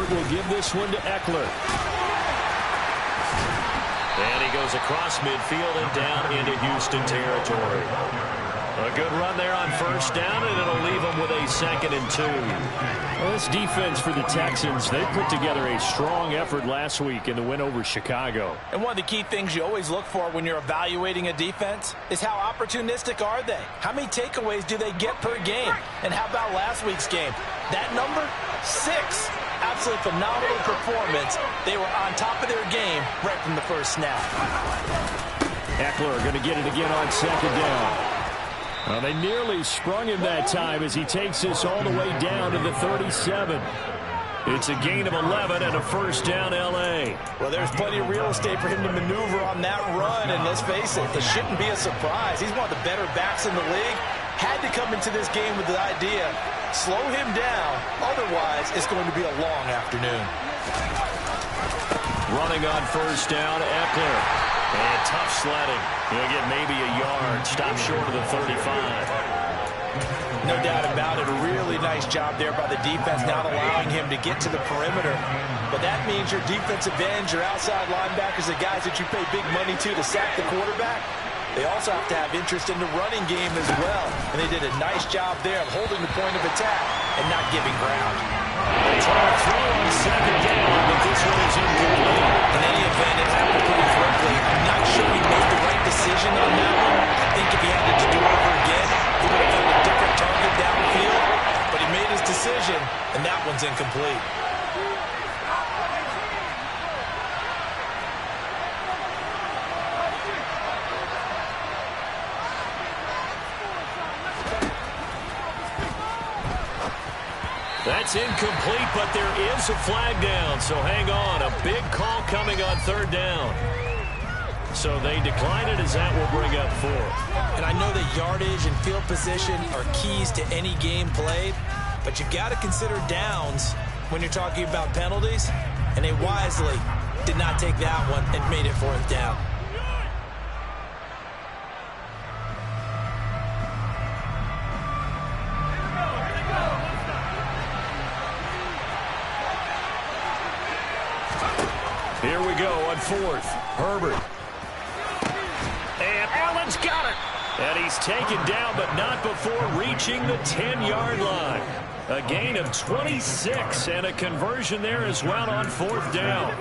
Herbert will give this one to Eckler. And he goes across midfield and down into Houston territory. A good run there on first down, and it'll leave them with a 2nd and 2. Well, this defense for the Texans, they put together a strong effort last week in the win over Chicago. And one of the key things you always look for when you're evaluating a defense is how opportunistic are they? How many takeaways do they get per game? And how about last week's game? That number? 6. Absolutely phenomenal performance. They were on top of their game right from the first snap. Eckler going to get it again on 2nd down. Well, they nearly sprung him that time as he takes this all the way down to the 37. It's a gain of 11 and a first down, L.A. Well, there's plenty of real estate for him to maneuver on that run, and let's face it, it shouldn't be a surprise. He's one of the better backs in the league. Had to come into this game with the idea, slow him down, otherwise it's going to be a long afternoon. Running on first down, Eckler. And tough sledding. He'll get maybe a yard. Stop short of the 35. No doubt about it. A really nice job there by the defense, not allowing him to get to the perimeter. But that means your defensive ends, your outside linebackers, the guys that you pay big money to sack the quarterback, they also have to have interest in the running game as well. And they did a nice job there of holding the point of attack and not giving ground. They try to throw on 2nd down, but this one is incomplete. In any event, it happened pretty quickly. I'm not sure he made the right decision on that one. I think if he had to do it over again, he would have found a different target downfield. But he made his decision, and that one's incomplete. That's incomplete, but there is a flag down, so hang on. A big call coming on 3rd down. So they decline it as that will bring up 4th. And I know that yardage and field position are keys to any game played, but you've got to consider downs when you're talking about penalties, and they wisely did not take that one and made it 4th down. Here we go on 4th. Herbert. And Allen's got it. And he's taken down, but not before reaching the 10-yard line. A gain of 26 and a conversion there as well on 4th down.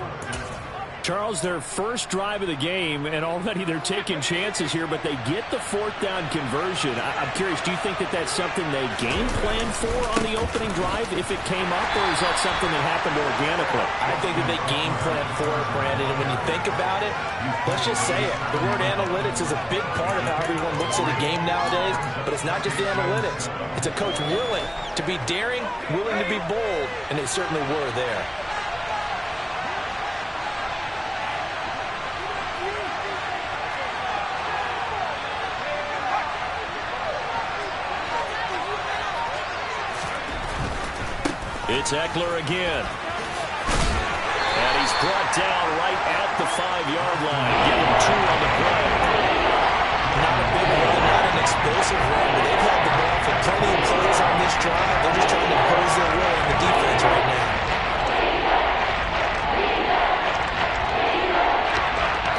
Charles, their first drive of the game, and already they're taking chances here, but they get the 4th down conversion. I'm curious, do you think that that's something they game planned for on the opening drive if it came up, or is that something that happened organically? I think that they game planned for it, Brandon, and when you think about it, let's just say it. The word analytics is a big part of how everyone looks at a game nowadays, but it's not just the analytics. It's a coach willing to be daring, willing to be bold, and they certainly were there. It's Eckler again. And he's brought down right at the 5-yard line. Give him 2 on the play. Not a big run, not an explosive run, but they've had the ball for plenty of plays on this drive. They're just trying to impose their will on the defense right now.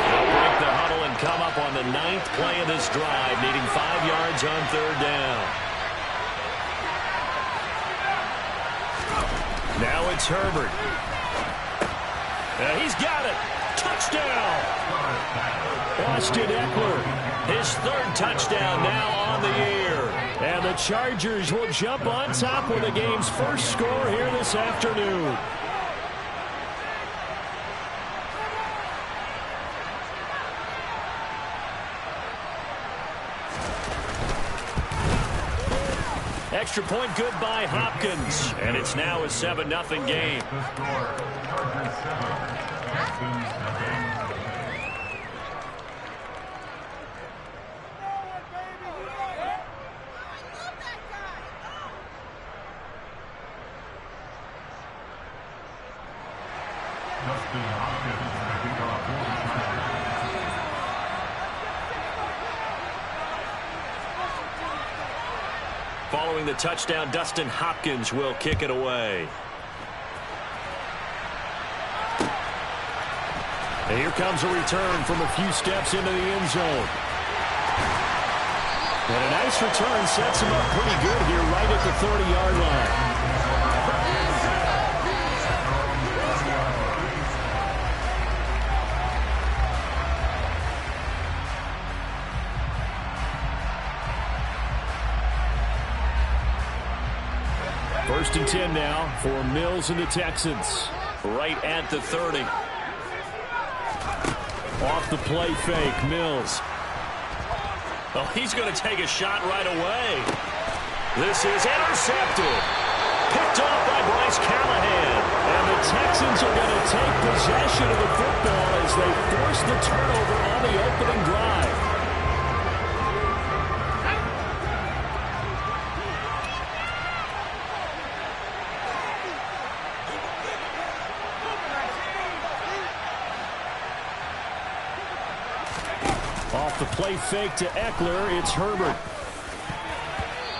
They'll break the huddle and come up on the 9th play of this drive, needing 5 yards on 3rd down. Now it's Herbert. He's got it. Touchdown. Austin Eckler. His 3rd touchdown now on the year. And the Chargers will jump on top with the game's first score here this afternoon. Extra point good by Hopkins. And it's now a 7-0 game. Following the touchdown, Dustin Hopkins will kick it away. And here comes a return from a few steps into the end zone. And a nice return sets him up pretty good here right at the 30-yard line. First and 10 now for Mills and the Texans. Right at the 30. Off the play fake, Mills. Oh, he's going to take a shot right away. This is intercepted. Picked off by Bryce Callahan. And the Texans are going to take possession of the football as they force the turnover on the opening drive. Off the play fake to Eckler, it's Herbert.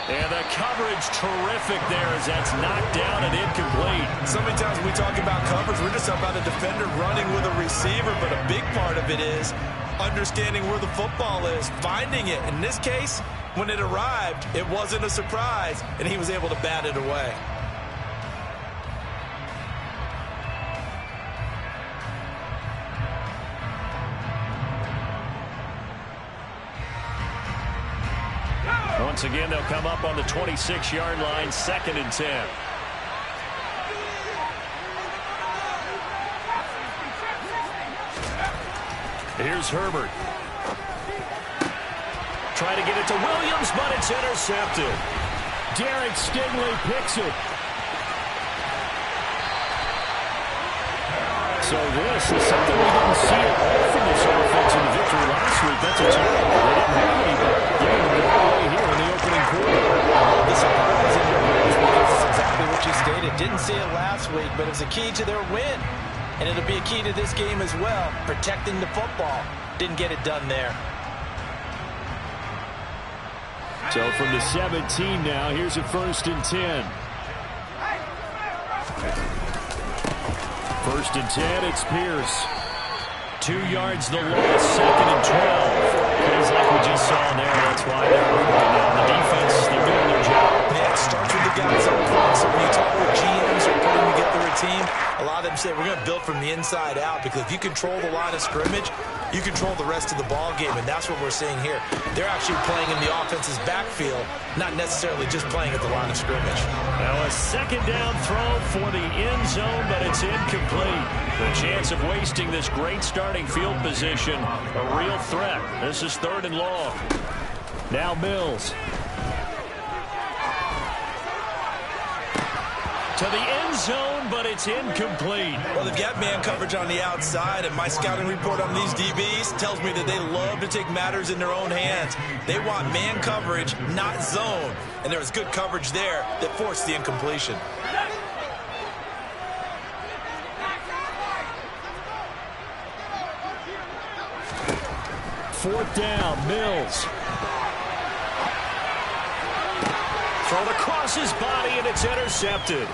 And the coverage terrific there as that's knocked down and incomplete. So many times when we talk about coverage, we're just talking about a defender running with a receiver, but a big part of it is understanding where the football is, finding it. In this case, when it arrived, it wasn't a surprise, and he was able to bat it away. Once again, they'll come up on the 26-yard line, 2nd and 10. Here's Herbert. Try to get it to Williams, but it's intercepted. Derek Stingley picks it. So this is something we didn't see at all from this offense in the victory last week. That's a turnover. They didn't have any, but getting the ball away here in the opening quarter. The surprise in your words, because it's exactly what you stated. Didn't see it last week, but it was a key to their win. And it'll be a key to this game as well, protecting the football. Didn't get it done there. So from the 17 now, here's a 1st and 10. 1st and 10, it's Pierce. 2 yards the loss, 2nd and 12. Plays like we just saw there, that's why they're moving now. The defense, they're doing their job. Yeah, it starts with the guys up front. So when you talk with GMs or putting together a team, a lot of them say we're going to build from the inside out, because if you control the line of scrimmage, you control the rest of the ball game, and that's what we're seeing here. They're actually playing in the offense's backfield, not necessarily just playing at the line of scrimmage. Now a 2nd down throw for the end zone, but it's incomplete. The chance of wasting this great starting field position, a real threat. This is 3rd and long. Now Mills. To the end zone, but it's incomplete. Well, they've got man coverage on the outside, and my scouting report on these DBs tells me that they love to take matters in their own hands. They want man coverage, not zone. And there was good coverage there that forced the incompletion. Fourth down, Mills. Thrown across his body, and it's intercepted.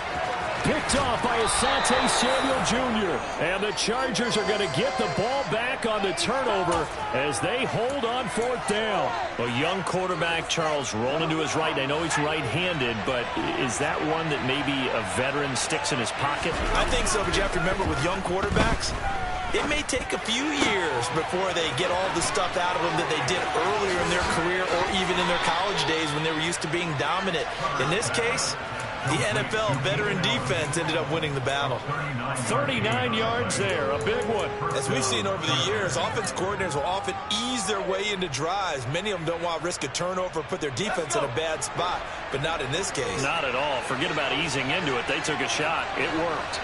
Picked off by Asante Samuel Jr. And the Chargers are going to get the ball back on the turnover as they hold on 4th down. A young quarterback, Charles, rolling to his right. I know he's right-handed, but is that one that maybe a veteran sticks in his pocket? I think so, but you have to remember with young quarterbacks, it may take a few years before they get all the stuff out of them that they did earlier in their career or even in their college days when they were used to being dominant. In this case, the NFL veteran defense ended up winning the battle. 39 yards there, a big one. As we've seen over the years, offense coordinators will often ease their way into drives. Many of them don't want to risk a turnover or put their defense in a bad spot, but not in this case. Not at all. Forget about easing into it. They took a shot. It worked.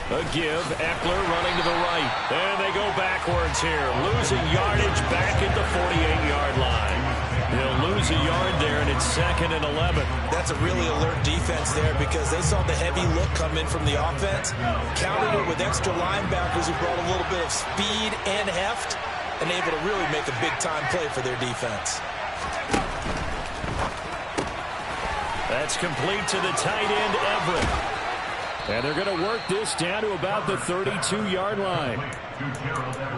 A give, Eckler running to the right. And they go backwards here, losing yardage back at the 48-yard line. He'll lose a yard there, and it's 2nd and 11. That's a really alert defense there because they saw the heavy look come in from the offense, countered it with extra linebackers who brought a little bit of speed and heft, and able to really make a big-time play for their defense. That's complete to the tight end, Everett. And they're going to work this down to about the 32-yard line.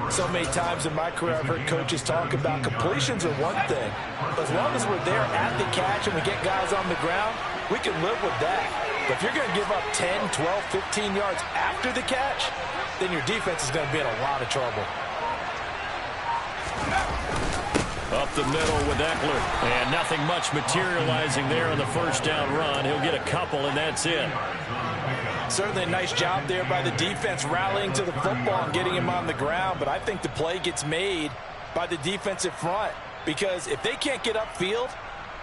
So many times in my career, I've heard coaches talk about completions are one thing. As long as we're there at the catch and we get guys on the ground, we can live with that. But if you're going to give up 10, 12, 15 yards after the catch, then your defense is going to be in a lot of trouble. Up the middle with Eckler. And nothing much materializing there on the first down run. He'll get a couple, and that's it. Certainly a nice job there by the defense rallying to the football and getting him on the ground. But I think the play gets made by the defensive front. Because if they can't get upfield,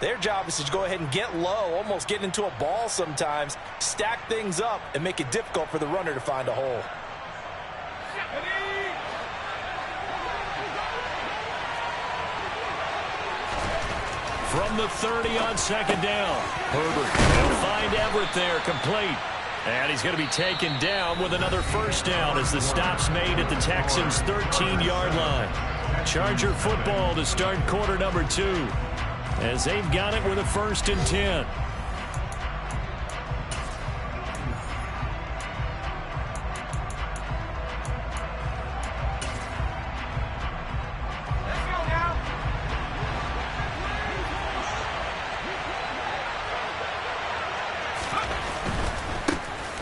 their job is to go ahead and get low, almost get into a ball sometimes, stack things up, and make it difficult for the runner to find a hole. From the 30 on second down. Herbert will find Everett there, complete. And he's going to be taken down with another first down as the stop's made at the Texans' 13-yard line. Charger football to start quarter number 2 as they've got it with a 1st and 10.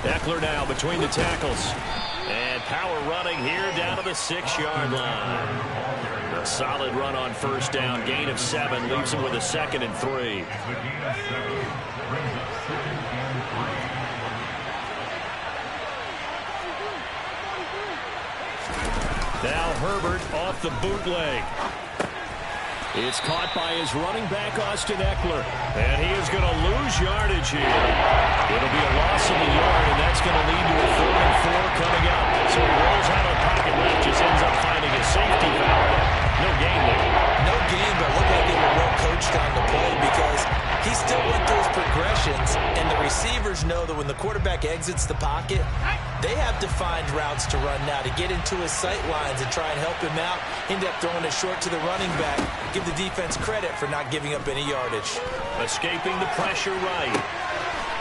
Eckler now between the tackles. And power running here down to the 6-yard line. A solid run on first down. Gain of 7 leaves him with a 2nd and 3. Now Herbert off the bootleg. It's caught by his running back, Austin Eckler. And he is going to lose yardage here. It'll be a loss of a yard, and that's going to lead to a 4th and 4 coming up. So he rolls out of the pocket left, just ends up finding a safety valve. No gain there. No gain, but look like they were well coached on the play because he still went through his progressions, and the receivers know that when the quarterback exits the pocket, they have defined routes to run now to get into his sight lines and try and help him out. End up throwing it short to the running back. Give the defense credit for not giving up any yardage. Escaping the pressure right.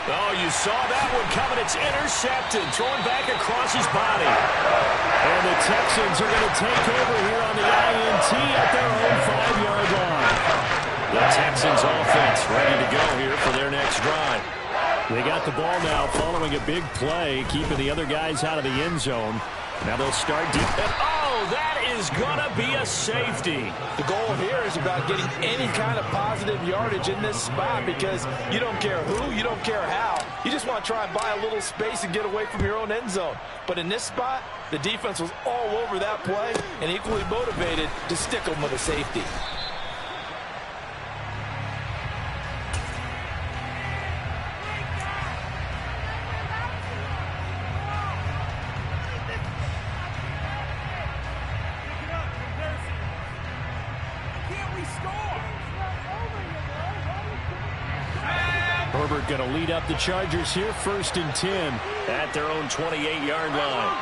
Oh, you saw that one coming. It's intercepted. Thrown back across his body. And the Texans are going to take over here on the INT at their own 5-yard line. The Texans offense ready to go here for their next drive. They got the ball now following a big play, keeping the other guys out of the end zone. Now they'll start deep. And oh, that is going to be a safety. The goal here is about getting any kind of positive yardage in this spot because you don't care who, you don't care how. You just want to try and buy a little space and get away from your own end zone. But in this spot, the defense was all over that play and equally motivated to stick them with a safety. Herbert going to lead up the Chargers here, 1st and 10 at their own 28-yard line.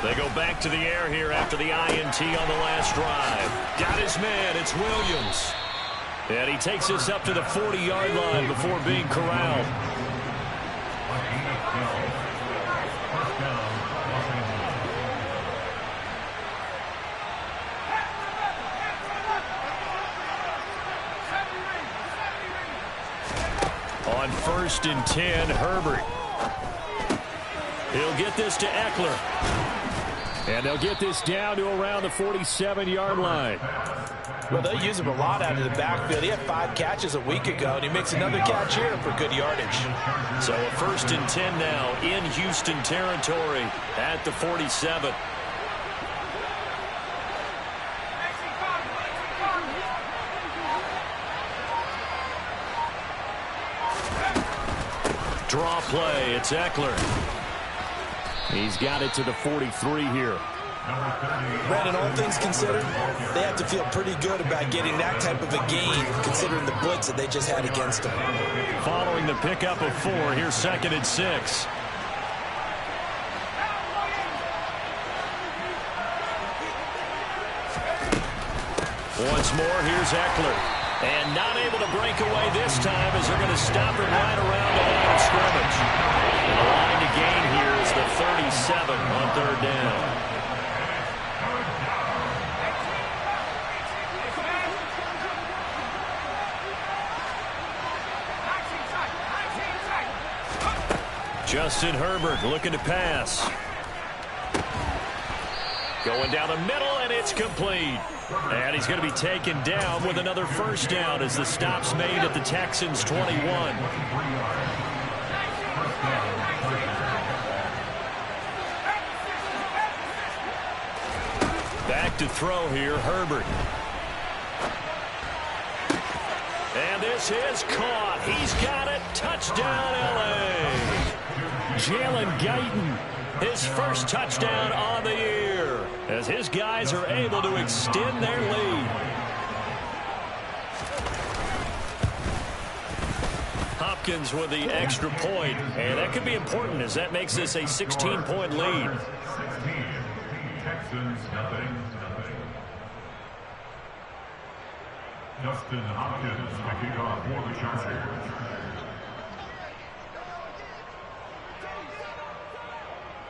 They go back to the air here after the INT on the last drive. Got his man, it's Williams. And he takes us up to the 40-yard line before being corralled. On 1st and 10, Herbert. He'll get this to Eckler. And they'll get this down to around the 47-yard line. Well, they'll use him a lot out of the backfield. He had 5 catches a week ago, and he makes another catch here for good yardage. So a 1st and 10 now in Houston territory at the 47. Draw play, it's Eckler. He's got it to the 43 here. Brandon, all things considered, they have to feel pretty good about getting that type of a gain, considering the blitz that they just had against them. Following the pickup of 4, here's 2nd and 6. Once more, here's Eckler. And not able to break away this time as they're going to stop him right around the line of scrimmage. And the line to gain here is the 37 on third down. Justin Herbert looking to pass. Going down the middle, and it's complete. And he's going to be taken down with another first down as the stop's made at the Texans' 21. Back to throw here, Herbert. And this is caught. He's got it. Touchdown, L.A. Jalen Guyton, his first touchdown on the year, as his guys are able to extend their lead. Hopkins with the extra point, and that could be important as that makes this a 16-point lead. Texans, nothing. Justin Hopkins to kick off for the Chargers.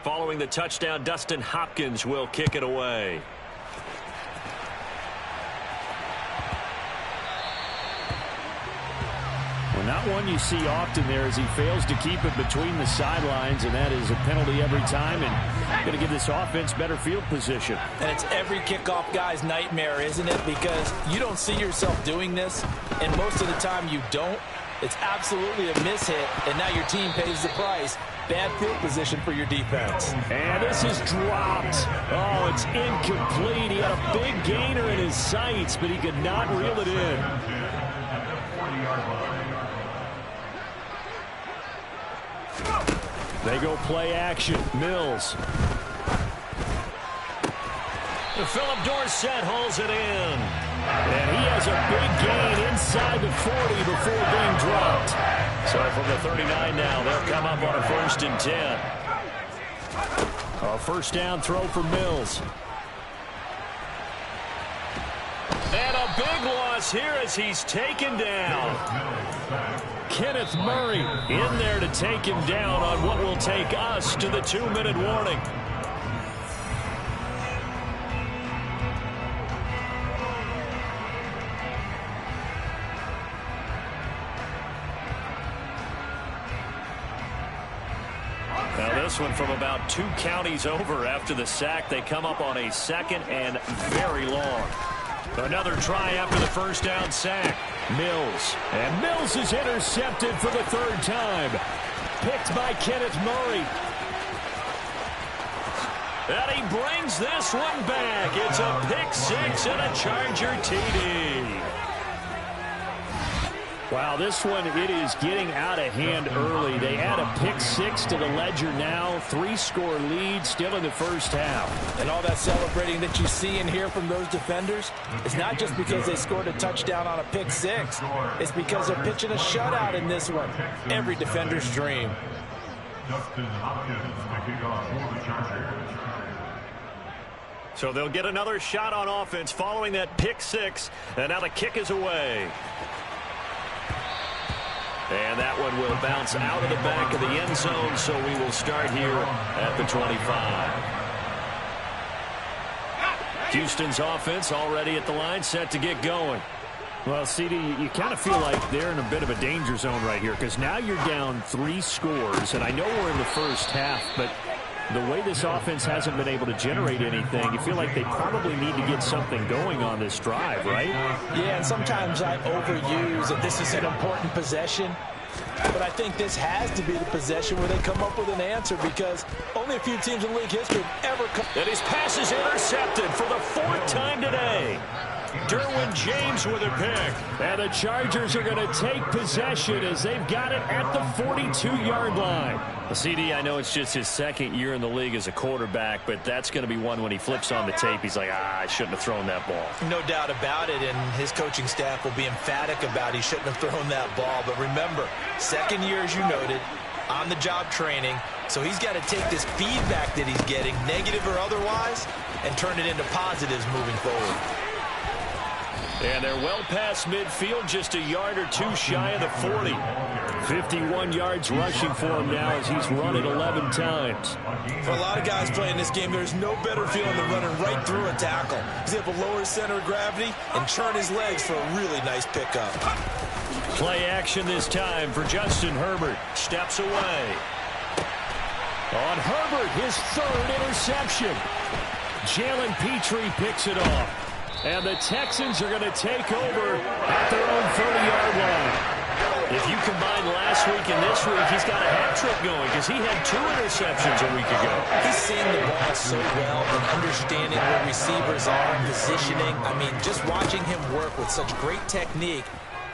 Following the touchdown, Dustin Hopkins will kick it away. Well, not one you see often there as he fails to keep it between the sidelines, and that is a penalty every time, and going to give this offense better field position. And it's every kickoff guy's nightmare, isn't it? Because you don't see yourself doing this, and most of the time you don't. It's absolutely a mishit, and now your team pays the price. Bad field position for your defense. And this is dropped. Oh, it's incomplete. He had a big gainer in his sights, but he could not reel it in. They go play action. Mills. Philip Dorsett holds it in. And he has a big gain inside the 40 before being dropped. So from the 39 now, they'll come up on a 1st and 10. A first down throw for Mills. And a big loss here as he's taken down. Kenneth Murray In there to take him down on what will take us to the 2-minute warning. Now this one from about 2 counties over after the sack. They come up on a 2nd and very long. Another try after the first down sack. Mills. And Mills is intercepted for the 3rd time. Picked by Kenneth Murray. And he brings this one back. It's a pick 6 and a Charger TD. Wow, this one, it is getting out of hand early. They add a pick 6 to the ledger now. 3-score lead still in the first half. And all that celebrating that you see and hear from those defenders, it's not just because they scored a touchdown on a pick 6. It's because they're pitching a shutout in this one. Every defender's dream. Justin Hopkins to kick off for the Chargers. So they'll get another shot on offense following that pick 6. And now the kick is away. And that one will bounce out of the back of the end zone, so we will start here at the 25. Houston's offense already at the line, set to get going. Well, CD, you kind of feel like they're in a bit of a danger zone right here because now you're down 3 scores, and I know we're in the first half, but the way this offense hasn't been able to generate anything, you feel like they probably need to get something going on this drive, right? Yeah, and sometimes I overuse that this is an important possession. But I think this has to be the possession where they come up with an answer because only a few teams in league history have ever come. And his pass is intercepted for the 4th time today. Derwin James with a pick. And the Chargers are going to take possession as they've got it at the 42-yard line. Well, CD, I know it's just his 2nd year in the league as a quarterback, but that's going to be one when he flips on the tape, he's like, I shouldn't have thrown that ball. No doubt about it, and his coaching staff will be emphatic about he shouldn't have thrown that ball. But remember, 2nd year, as you noted, on-the-job training, so he's got to take this feedback that he's getting, negative or otherwise, and turn it into positives moving forward. And they're well past midfield, just a yard or two shy of the 40. 51 yards rushing for him now as he's run it 11 times. For a lot of guys playing this game, there's no better feeling than running right through a tackle. He's able to lower his center of gravity and turn his legs for a really nice pickup. Play action this time for Justin Herbert. Steps away. On Herbert, his third interception. Jalen Petrie picks it off. And the Texans are going to take over at their own 30-yard line. If you combine last week and this week, he's got a hat trick going because he had 2 interceptions a week ago. He's seeing the ball so well and understanding where receivers are, positioning. I mean, just watching him work with such great technique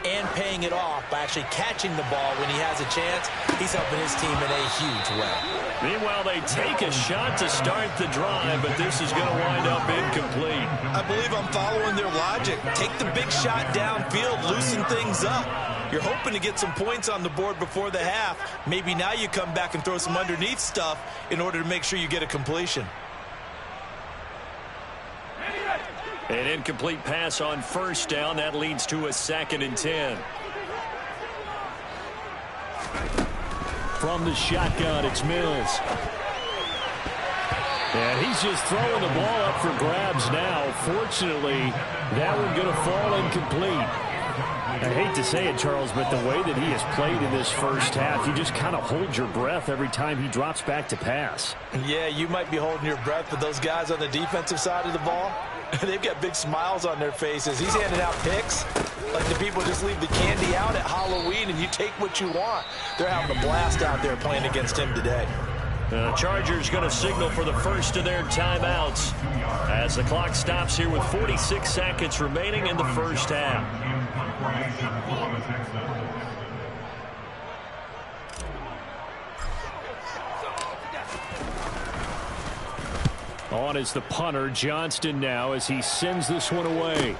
and paying it off by actually catching the ball when he has a chance, he's helping his team in a huge way. Meanwhile, they take a shot to start the drive, but this is going to wind up incomplete. I believe I'm following their logic. Take the big shot downfield, loosen things up. You're hoping to get some points on the board before the half. Maybe now you come back and throw some underneath stuff in order to make sure you get a completion. An incomplete pass on first down. That leads to a 2nd and 10. From the shotgun, it's Mills. And he's just throwing the ball up for grabs now. Fortunately, that one going to fall incomplete. I hate to say it, Charles, but the way that he has played in this first half, you just kind of hold your breath every time he drops back to pass. Yeah, you might be holding your breath, but those guys on the defensive side of the ball, they've got big smiles on their faces. He's handing out picks like the people just leave the candy out at Halloween and you take what you want. They're having a blast out there playing against him today. The Chargers going to signal for the first of their timeouts as the clock stops here with 46 seconds remaining in the first half. On is the punter, Johnston now, as he sends this one away.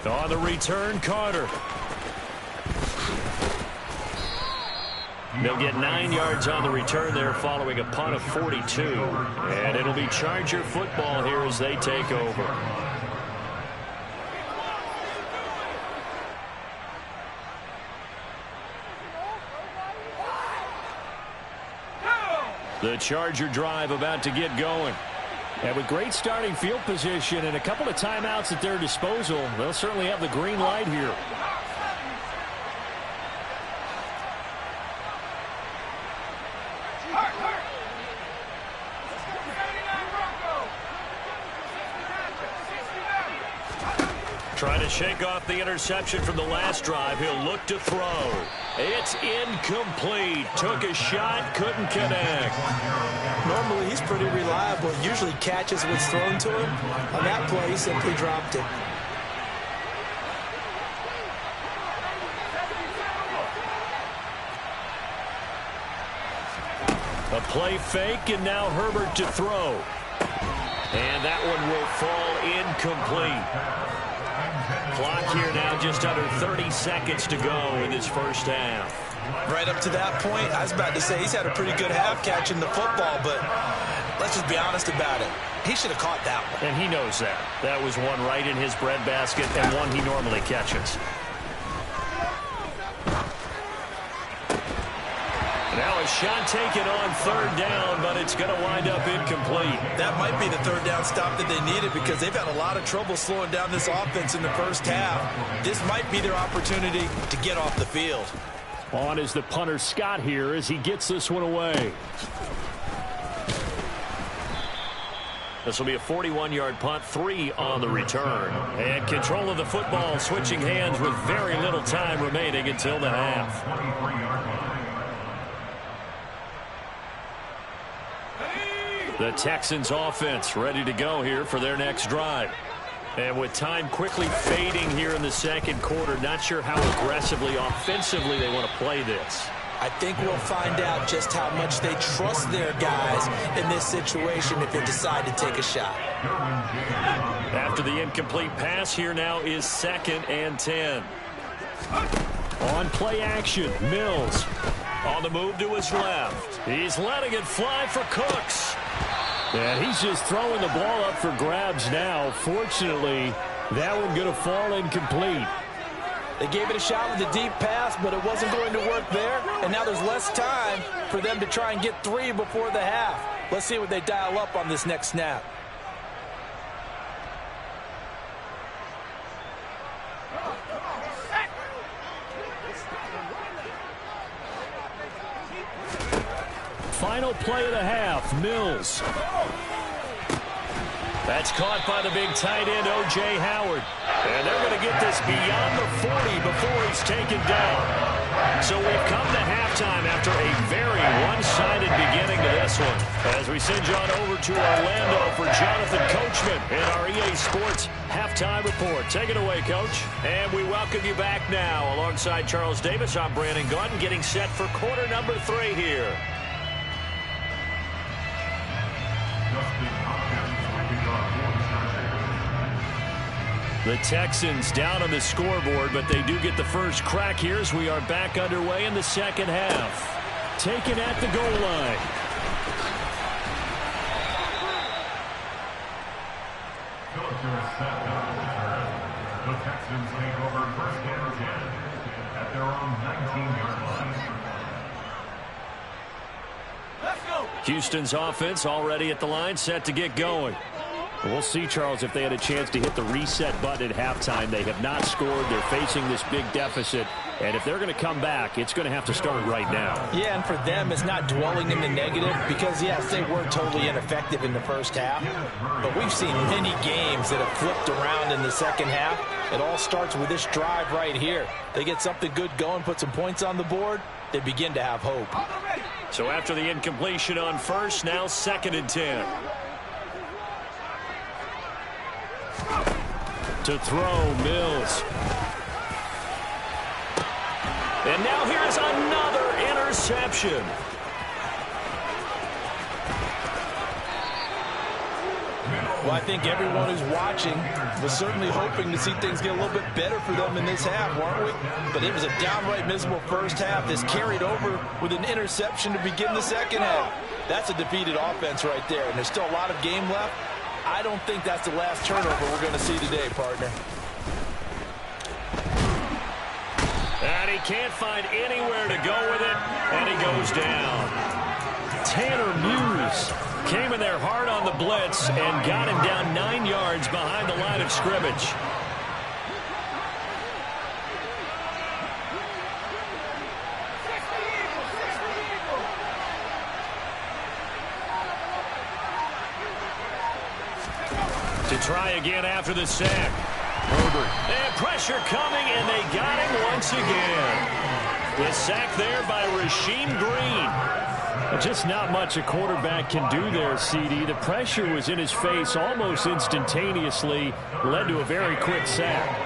On the return, Carter. They'll get 9 yards on the return there following a punt of 42. And it'll be Charger football here as they take over. The Charger drive about to get going. And with great starting field position and a couple of timeouts at their disposal, they'll certainly have the green light here. Trying to shake off the interception from the last drive. He'll look to throw. It's incomplete. Took a shot, couldn't connect. Normally, he's pretty reliable. Usually catches what's thrown to him. On that play, he simply dropped it. A play fake, and now Herbert to throw. And that one will fall incomplete. Clock here now just under 30 seconds to go in this first half. Right up to that point, I was about to say he's had a pretty good half catching the football, but let's just be honest about it. He should have caught that one. And he knows that. That was one right in his breadbasket and one he normally catches. Now a shot taken on third down, but it's going to wind up incomplete. That might be the third down stop that they needed because they've had a lot of trouble slowing down this offense in the first half. This might be their opportunity to get off the field. On is the punter Scott here as he gets this one away. This will be a 41-yard punt, 3 on the return. And control of the football switching hands with very little time remaining until the half. The Texans offense ready to go here for their next drive. And with time quickly fading here in the second quarter, not sure how aggressively, offensively they want to play this. I think we'll find out just how much they trust their guys in this situation if they decide to take a shot. After the incomplete pass, here now is 2nd and 10. On play action, Mills. On the move to his left. He's letting it fly for Cooks. And he's just throwing the ball up for grabs now. Fortunately, That one going to fall incomplete. They gave it a shot with a deep pass, but it wasn't going to work there. And now there's less time for them to try and get 3 before the half. Let's see what they dial up on this next snap. Final play of the half, Mills. That's caught by the big tight end, O.J. Howard. And they're going to get this beyond the 40 before he's taken down. So we've come to halftime after a very one-sided beginning to this one. As we send you on over to Orlando for Jonathan Coachman in our EA Sports Halftime Report. Take it away, Coach. And we welcome you back now. Alongside Charles Davis, I'm Brandon Gaudin, getting set for quarter number 3 here. The Texans down on the scoreboard, but they do get the first crack here as we are back underway in the second half. Taken at the goal line. The Texans take over first and 10 at their own 19-yard line. Houston's offense already at the line, set to get going. We'll see, Charles, if they had a chance to hit the reset button at halftime. They have not scored. They're facing this big deficit. And if they're going to come back, it's going to have to start right now. Yeah, and for them, it's not dwelling in the negative because, yes, they were totally ineffective in the first half. But we've seen many games that have flipped around in the second half. It all starts with this drive right here. They get something good going, put some points on the board, they begin to have hope. So after the incompletion on first, now 2nd and 10. To throw, Mills. And now here's another interception. Well, I think everyone who's watching was certainly hoping to see things get a little bit better for them in this half, weren't we? But it was a downright miserable first half. This carried over with an interception to begin the second half. That's a defeated offense right there, and there's still a lot of game left. I don't think that's the last turnover we're going to see today, partner. And he can't find anywhere to go with it, and he goes down. Tanner Muse came in there hard on the blitz and got him down 9 yards behind the line of scrimmage. To try again after the sack. Herbert. And pressure coming, and they got him once again. The sack there by Rasheem Green. Just not much a quarterback can do there, CD. The pressure was in his face almost instantaneously, led to a very quick sack.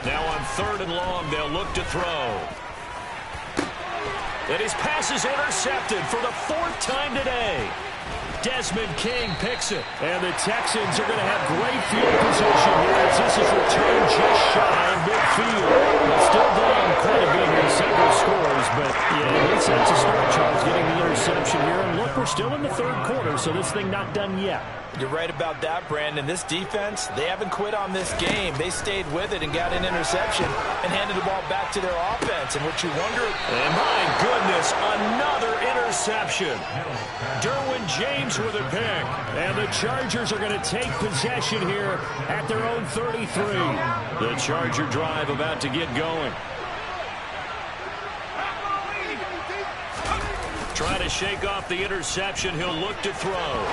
Now on 3rd and long, they'll look to throw. And his pass is intercepted for the 4th time today. Desmond King picks it. And the Texans are going to have great field position here as this is returned just shy of midfield. They're still down quite a bit here, several scores, but yeah, at least that's a start, Charles, getting the interception here. And look, we're still in the 3rd quarter, so this thing not done yet. You're right about that, Brandon. This defense, they haven't quit on this game. They stayed with it and got an interception and handed the ball back to their offense. And what you wonder... And my goodness, another interception. Derwin James with a pick. And the Chargers are going to take possession here at their own 33. The Charger drive about to get going. Trying to shake off the interception. He'll look to throw.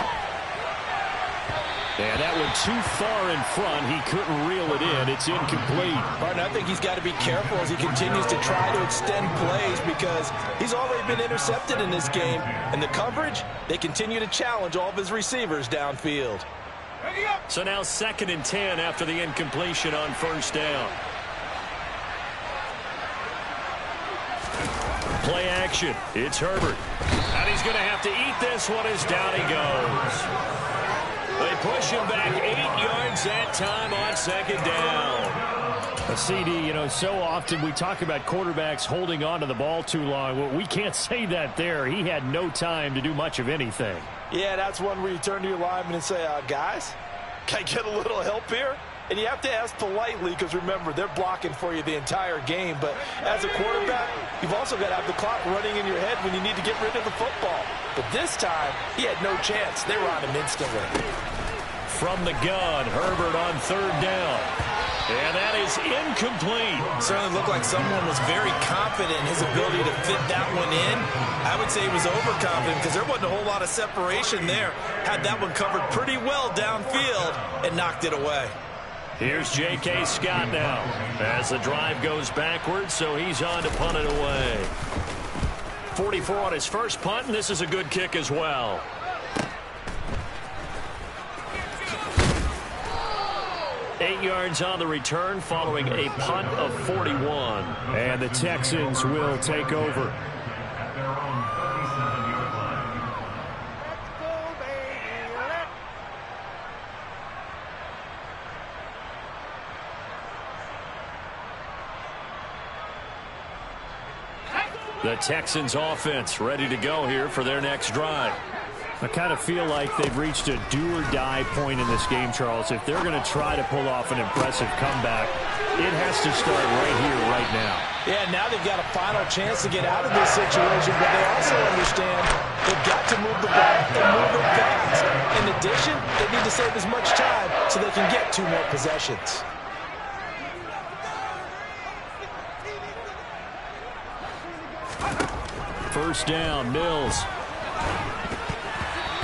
And that one too far in front. He couldn't reel it in. It's incomplete. Martin, I think he's got to be careful as he continues to try to extend plays because he's already been intercepted in this game. And the coverage, they continue to challenge all of his receivers downfield. So now 2nd and 10 after the incompletion on 1st down. Play action. It's Herbert. And he's going to have to eat this one as down he goes. They push him back 8 yards that time on 2nd down. CD, you know, so often we talk about quarterbacks holding on to the ball too long. Well, we can't say that there. He had no time to do much of anything. Yeah, that's one where you turn to your lineman and say, guys, can I get a little help here? And you have to ask politely because, remember, they're blocking for you the entire game. But as a quarterback, you've also got to have the clock running in your head when you need to get rid of the football. But this time, he had no chance. They were on him instantly. From the gun, Herbert on third down. And that is incomplete. Certainly looked like someone was very confident in his ability to fit that one in. I would say he was overconfident because there wasn't a whole lot of separation there. Had that one covered pretty well downfield and knocked it away. Here's J.K. Scott now as the drive goes backwards, so he's on to punt it away. 44 on his first punt, and this is a good kick as well. Eight yards on the return following a punt of 41. And the Texans will take over. At their own 37-yard line. The Texans offense ready to go here for their next drive. I kind of feel like they've reached a do-or-die point in this game, Charles. If they're going to try to pull off an impressive comeback, it has to start right here, right now. Yeah, now they've got a final chance to get out of this situation, but they also understand they've got to move the ball and move it fast. In addition, they need to save as much time so they can get 2 more possessions. First down, Mills.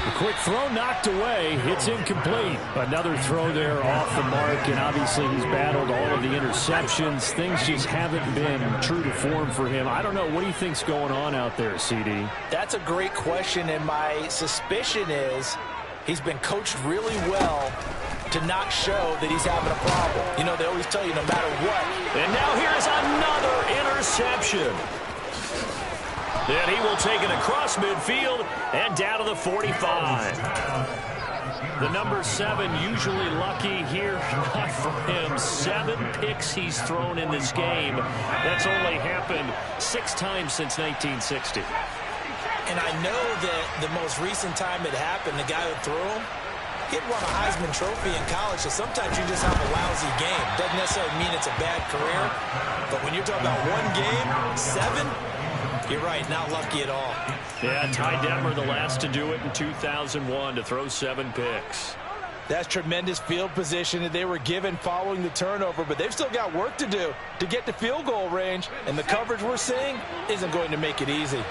A quick throw knocked away. It's incomplete. Another throw there off the mark, and obviously he's battled all of the interceptions. Things just haven't been true to form for him. I don't know. What do you think's going on out there, CD? That's a great question, and my suspicion is he's been coached really well to not show that he's having a problem. You know, they always tell you no matter what. And now here's another interception. And he will take it across midfield and down to the 45. The number 7 usually lucky here. Not for him. 7 picks he's thrown in this game. That's only happened 6 times since 1960. And I know that the most recent time it happened, the guy who threw him, he'd won a Heisman Trophy in college, so sometimes you just have a lousy game. Doesn't necessarily mean it's a bad career, but when you're talking about one game, 7, you're right, not lucky at all. Yeah, Ty Detmer, the last to do it in 2001, to throw 7 picks. That's tremendous field position that they were given following the turnover, but they've still got work to do to get to field goal range, and the coverage we're seeing isn't going to make it easy.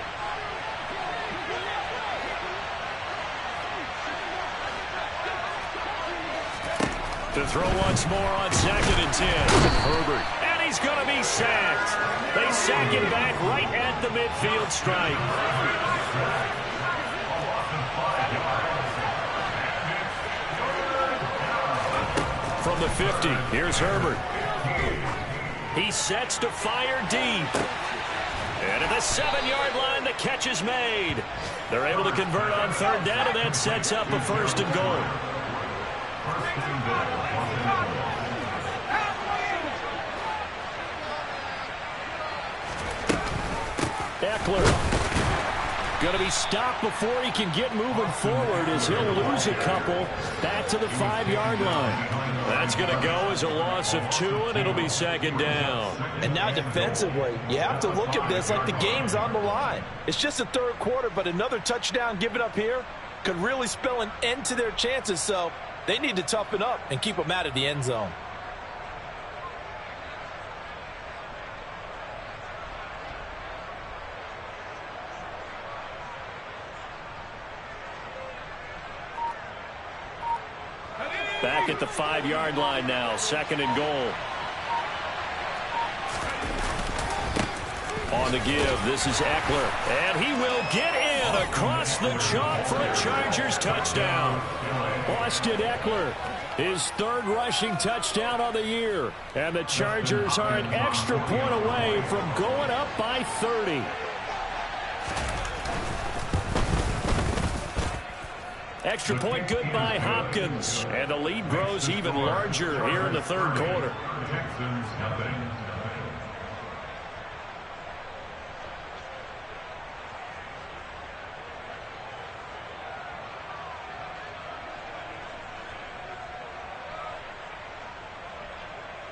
To throw once more on 2nd and 10. Herbert. And he's going to be sacked. They sack him back right at the midfield stripe. From the 50, here's Herbert. He sets to fire deep. And at the 7-yard line, the catch is made. They're able to convert on 3rd down, and that sets up a 1st and goal. Eckler going to be stopped before he can get moving forward as he'll lose a couple back to the 5-yard line. That's going to go as a loss of 2, and it'll be 2nd down. And now defensively, you have to look at this like the game's on the line. It's just the 3rd quarter, but another touchdown given up here could really spell an end to their chances, so they need to toughen up and keep them out of the end zone. Back at the 5-yard line now, 2nd and goal. On the give, this is Eckler. And he will get in across the chalk for a Chargers touchdown. Austin Eckler, his 3rd rushing touchdown of the year. And the Chargers are an extra point away from going up by 30. Extra point good by Hopkins. And the lead grows even larger here in the third quarter. Texans nothing.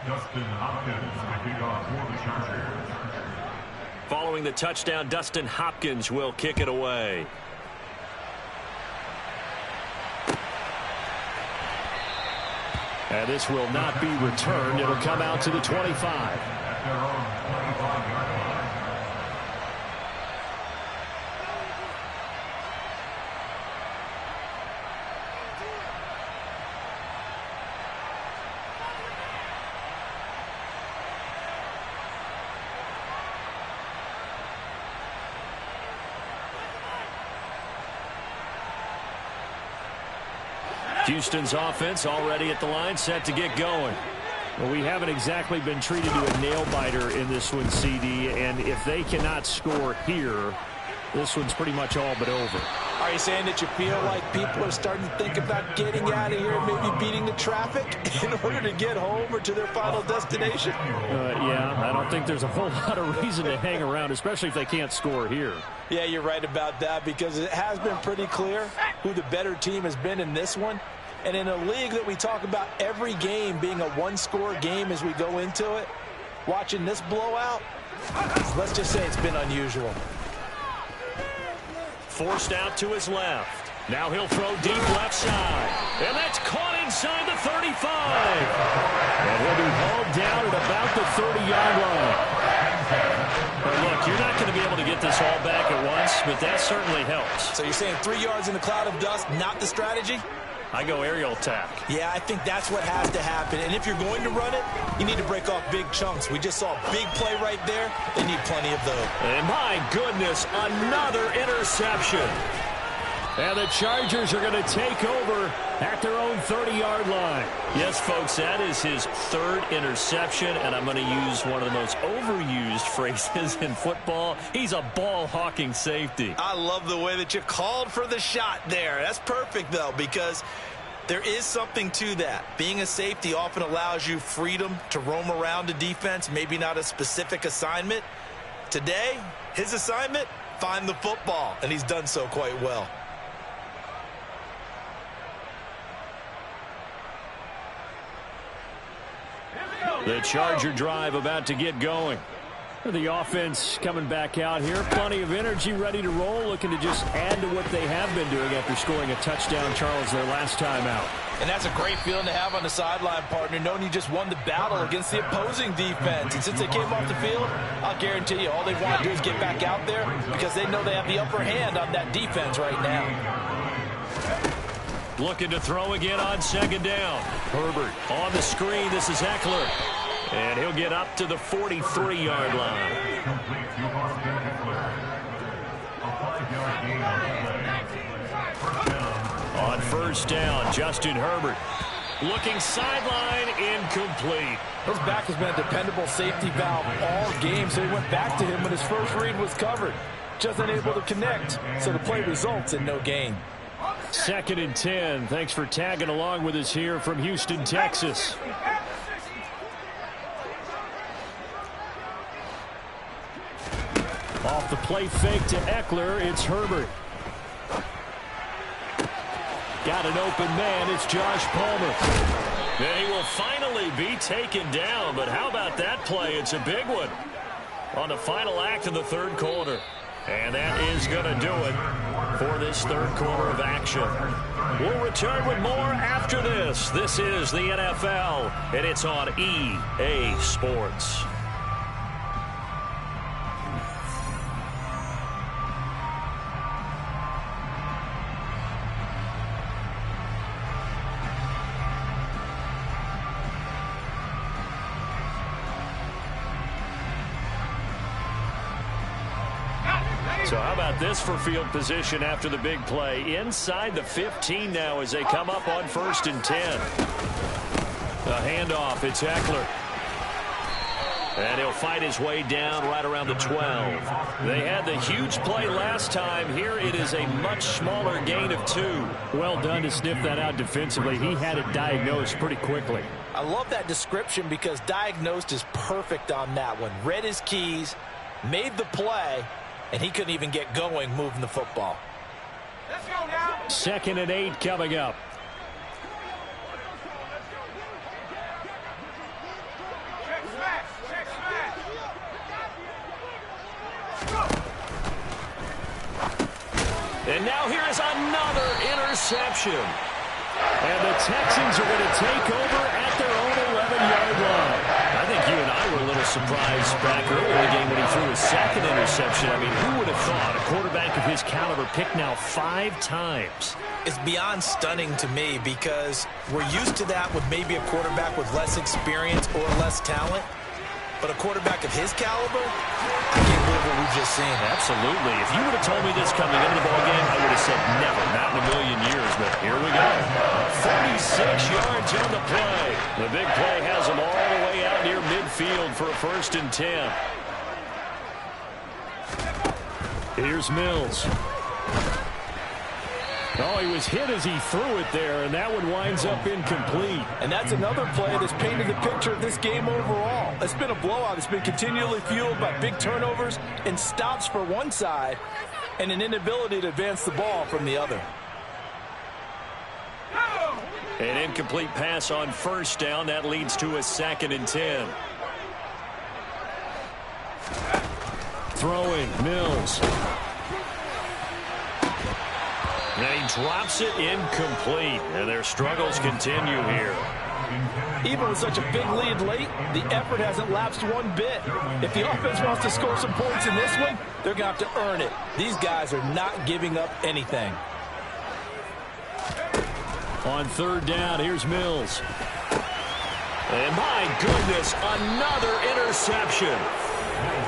Dustin Hopkins to kick off for the Chargers. Following the touchdown, Dustin Hopkins will kick it away. And this will not be returned. It'll come out to the 25. At their own 25-yard line. Houston's offense already at the line, set to get going. Well, we haven't exactly been treated to a nail-biter in this one, CD, and if they cannot score here, this one's pretty much all but over. Are you saying that you feel like people are starting to think about getting out of here, maybe beating the traffic in order to get home or to their final destination? Yeah, I don't think there's a whole lot of reason to hang around, especially if they can't score here. Yeah, you're right about that, because it has been pretty clear who the better team has been in this one. And in a league that we talk about every game being a one-score game as we go into it, watching this blowout, let's just say it's been unusual. Forced out to his left. Now he'll throw deep left side. And that's caught inside the 35. And he'll be hauled down at about the 30-yard line. But look, you're not going to be able to get this all back at once, but that certainly helps. So you're saying 3 yards in the cloud of dust, not the strategy? I go aerial attack. Yeah, I think that's what has to happen. And if you're going to run it, you need to break off big chunks. We just saw a big play right there. They need plenty of those. And my goodness, another interception. And the Chargers are going to take over at their own 30-yard line. Yes, folks, that is his third interception, and I'm going to use one of the most overused phrases in football. He's a ball-hawking safety. I love the way that you called for the shot there. That's perfect, though, because there is something to that. Being a safety often allows you freedom to roam around a defense, maybe not a specific assignment. Today, his assignment, find the football, and he's done so quite well. The Charger drive about to get going. The offense coming back out here. Plenty of energy, ready to roll, looking to just add to what they have been doing after scoring a touchdown, Charles, their last time out. And that's a great feeling to have on the sideline, partner, knowing you just won the battle against the opposing defense. And since they came off the field, I'll guarantee you all they want to do is get back out there because they know they have the upper hand on that defense right now. Looking to throw again on second down. Herbert on the screen. This is Eckler. And he'll get up to the 43-yard line. Complete to Austin Eckler. A 5-yard gain on the play. First down. On first down, Justin Herbert. Looking sideline, incomplete. His back has been a dependable safety valve all game, so he went back to him when his first read was covered. Just unable to connect, so the play results in no gain. 2nd and 10. Thanks for tagging along with us here from Houston, Texas. Off the play fake to Eckler, it's Herbert. Got an open man, it's Josh Palmer. And he will finally be taken down, but how about that play? It's a big one on the final act of the third quarter. And that is going to do it for this third quarter of action. We'll return with more after this. This is the NFL, and it's on EA Sports. So how about this for field position after the big play? Inside the 15 now as they come up on 1st and 10. The handoff, it's Eckler. And he'll fight his way down right around the 12. They had the huge play last time. Here it is a much smaller gain of 2. Well done to sniff that out defensively. He had it diagnosed pretty quickly. I love that description because diagnosed is perfect on that one. Read his keys, made the play, and he couldn't even get going moving the football. Let's go now. 2nd and 8 coming up. Check smash. Check smash. And now here is another interception. And the Texans are going to take over at their own 11-yard line. I think you and I were a little surprised back early in the game when he threw his 2nd interception. I mean, who would have thought a quarterback of his caliber picked now 5 times? It's beyond stunning to me because we're used to that with maybe a quarterback with less experience or less talent. But a quarterback of his caliber, I can't believe what we've just seen. Absolutely. If you would have told me this coming into the ballgame, I would have said never, not in a million years. But here we go. 46 yards on the play. The big play has him all the way out near midfield for a 1st and 10. Here's Mills. Oh, he was hit as he threw it there, and that one winds up incomplete. And that's another play that's painted the picture of this game overall. It's been a blowout. It's been continually fueled by big turnovers and stops for one side and an inability to advance the ball from the other. An incomplete pass on 1st down. That leads to a 2nd and 10. Throwing, Mills. And he drops it incomplete. And their struggles continue here. Even with such a big lead late, the effort hasn't lapsed one bit. If the offense wants to score some points in this one, they're going to have to earn it. These guys are not giving up anything. On 3rd down, here's Mills. And my goodness, another interception.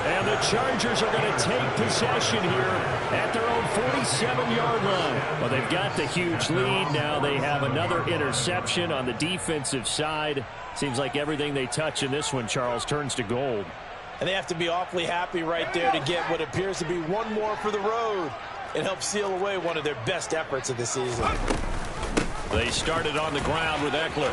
And the Chargers are going to take possession here at their own 47-yard line. Well, they've got the huge lead. Now they have another interception on the defensive side. Seems like everything they touch in this one, Charles, turns to gold. And they have to be awfully happy right there to get what appears to be one more for the road and help seal away one of their best efforts of the season. They started on the ground with Eckler.